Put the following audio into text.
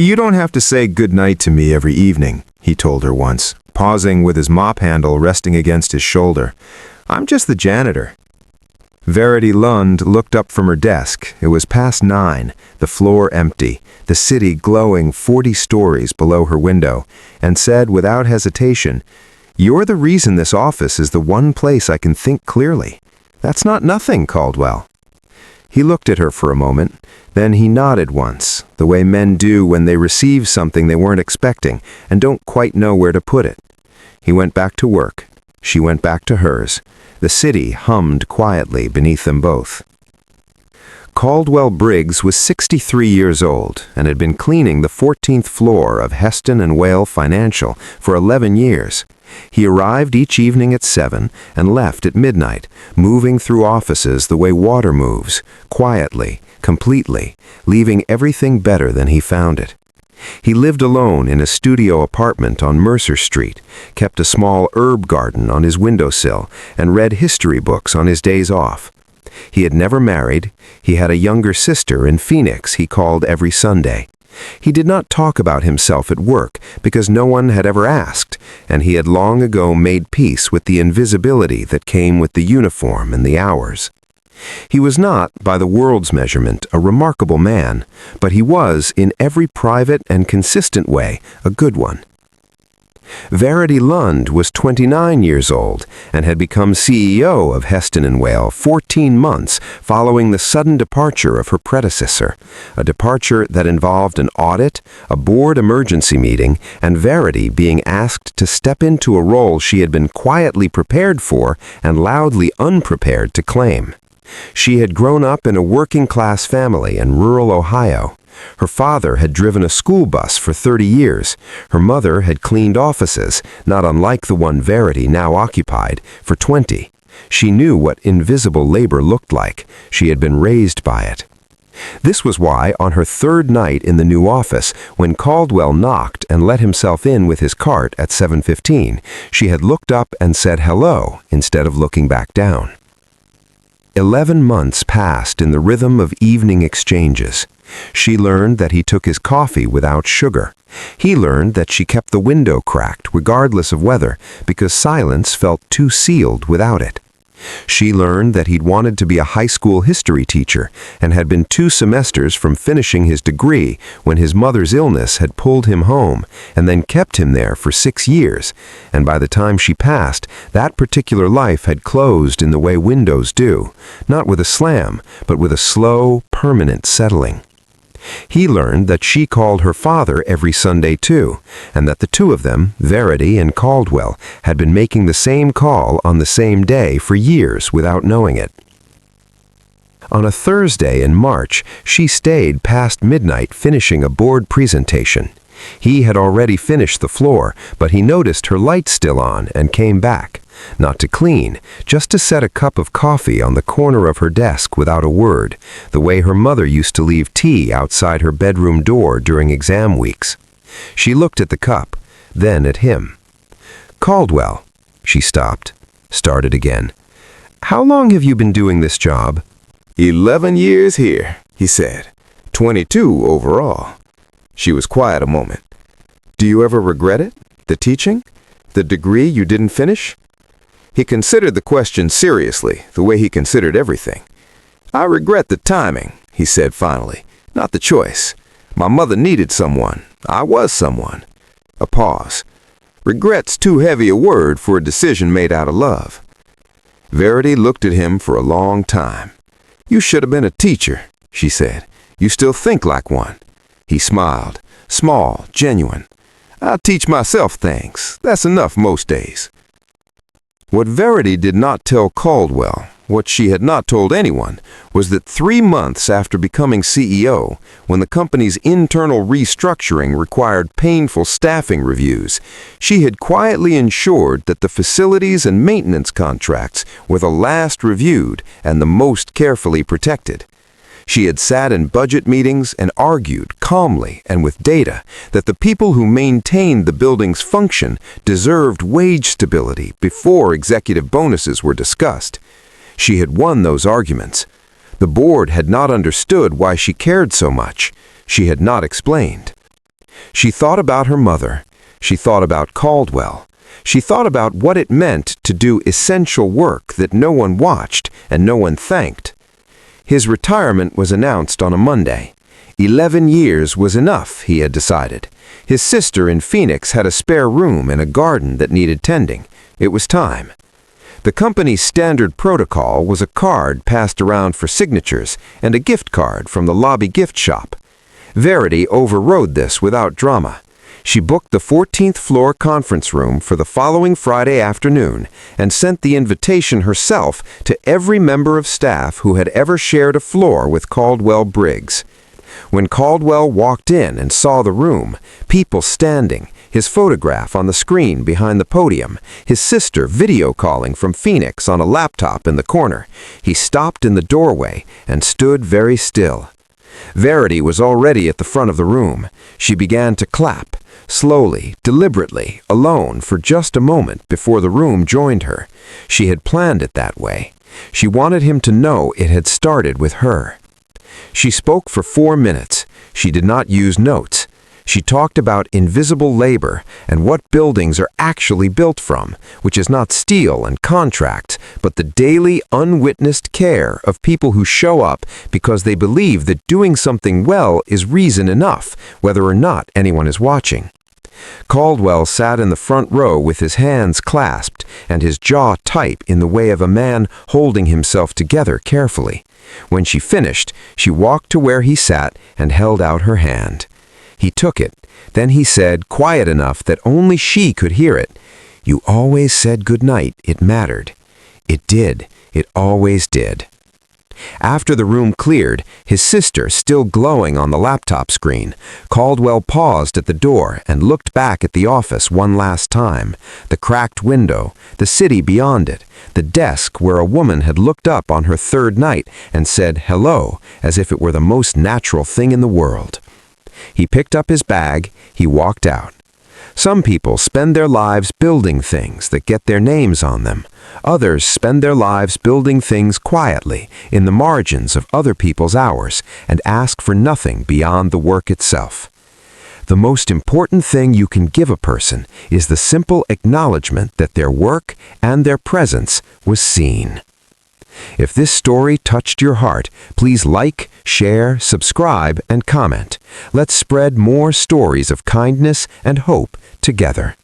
"You don't have to say good night to me every evening," he told her once, pausing with his mop handle resting against his shoulder. "I'm just the janitor." Verity Lund looked up from her desk. It was past 9, the floor empty, the city glowing 40 stories below her window, and said without hesitation, "You're the reason this office is the one place I can think clearly. That's not nothing, Caldwell." He looked at her for a moment, then he nodded once, the way men do when they receive something they weren't expecting and don't quite know where to put it. He went back to work. She went back to hers. The city hummed quietly beneath them both. Caldwell Briggs was 63 years old and had been cleaning the 14th floor of Heston & Whale Financial for 11 years. He arrived each evening at 7 and left at midnight, moving through offices the way water moves, quietly, completely, leaving everything better than he found it. He lived alone in a studio apartment on Mercer Street, kept a small herb garden on his windowsill, and read history books on his days off. He had never married. He had a younger sister in Phoenix he called every Sunday. He did not talk about himself at work because no one had ever asked, and he had long ago made peace with the invisibility that came with the uniform and the hours. He was not, by the world's measurement, a remarkable man, but he was, in every private and consistent way, a good one. Verity Lund was 29 years old and had become CEO of Heston & Whale 14 months following the sudden departure of her predecessor, a departure that involved an audit, a board emergency meeting, and Verity being asked to step into a role she had been quietly prepared for and loudly unprepared to claim. She had grown up in a working-class family in rural Ohio. Her father had driven a school bus for 30 years. Her mother had cleaned offices, not unlike the one Verity now occupied, for 20. She knew what invisible labor looked like. She had been raised by it. This was why, on her third night in the new office, when Caldwell knocked and let himself in with his cart at 7:15, she had looked up and said hello instead of looking back down. 11 months passed in the rhythm of evening exchanges. She learned that he took his coffee without sugar. He learned that she kept the window cracked regardless of weather because silence felt too sealed without it. She learned that he'd wanted to be a high school history teacher and had been 2 semesters from finishing his degree when his mother's illness had pulled him home and then kept him there for 6 years, and by the time she passed, that particular life had closed in the way windows do, not with a slam, but with a slow, permanent settling. He learned that she called her father every Sunday too, and that the two of them, Verity and Caldwell, had been making the same call on the same day for years without knowing it. On a Thursday in March, she stayed past midnight finishing a board presentation. He had already finished the floor, but he noticed her lights still on and came back, not to clean, just to set a cup of coffee on the corner of her desk without a word, the way her mother used to leave tea outside her bedroom door during exam weeks. She looked at the cup, then at him. "Caldwell," she stopped, started again. "How long have you been doing this job?" 11 years here, he said. 22 overall. She was quiet a moment. "Do you ever regret it? The teaching? The degree you didn't finish?" He considered the question seriously, the way he considered everything. "I regret the timing," he said finally, "not the choice. My mother needed someone. I was someone." A pause. "Regret's too heavy a word for a decision made out of love." Verity looked at him for a long time. "You should have been a teacher," she said. "You still think like one." He smiled, small, genuine. "I teach myself things. That's enough most days." What Verity did not tell Caldwell, what she had not told anyone, was that 3 months after becoming CEO, when the company's internal restructuring required painful staffing reviews, she had quietly ensured that the facilities and maintenance contracts were the last reviewed and the most carefully protected. She had sat in budget meetings and argued calmly and with data that the people who maintained the building's function deserved wage stability before executive bonuses were discussed. She had won those arguments. The board had not understood why she cared so much. She had not explained. She thought about her mother. She thought about Caldwell. She thought about what it meant to do essential work that no one watched and no one thanked. His retirement was announced on a Monday. 11 years was enough, he had decided. His sister in Phoenix had a spare room in a garden that needed tending. It was time. The company's standard protocol was a card passed around for signatures and a gift card from the lobby gift shop. Verity overrode this without drama. She booked the 14th floor conference room for the following Friday afternoon and sent the invitation herself to every member of staff who had ever shared a floor with Caldwell Briggs. When Caldwell walked in and saw the room, people standing, his photograph on the screen behind the podium, his sister video calling from Phoenix on a laptop in the corner, he stopped in the doorway and stood very still. Verity was already at the front of the room. She began to clap, slowly, deliberately, alone for just a moment before the room joined her. She had planned it that way. She wanted him to know it had started with her. She spoke for 4 minutes. She did not use notes. She talked about invisible labor and what buildings are actually built from, which is not steel and contracts, but the daily, unwitnessed care of people who show up because they believe that doing something well is reason enough, whether or not anyone is watching. Caldwell sat in the front row with his hands clasped and his jaw tight in the way of a man holding himself together carefully. When she finished, she walked to where he sat and held out her hand. He took it. Then he said, quiet enough that only she could hear it, "You always said good night. It mattered." It did. It always did. After the room cleared, his sister still glowing on the laptop screen, Caldwell paused at the door and looked back at the office one last time, the cracked window, the city beyond it, the desk where a woman had looked up on her third night and said hello as if it were the most natural thing in the world. He picked up his bag. He walked out. Some people spend their lives building things that get their names on them. Others spend their lives building things quietly in the margins of other people's hours and ask for nothing beyond the work itself. The most important thing you can give a person is the simple acknowledgement that their work and their presence was seen. If this story touched your heart, please like, share, subscribe, and comment. Let's spread more stories of kindness and hope together.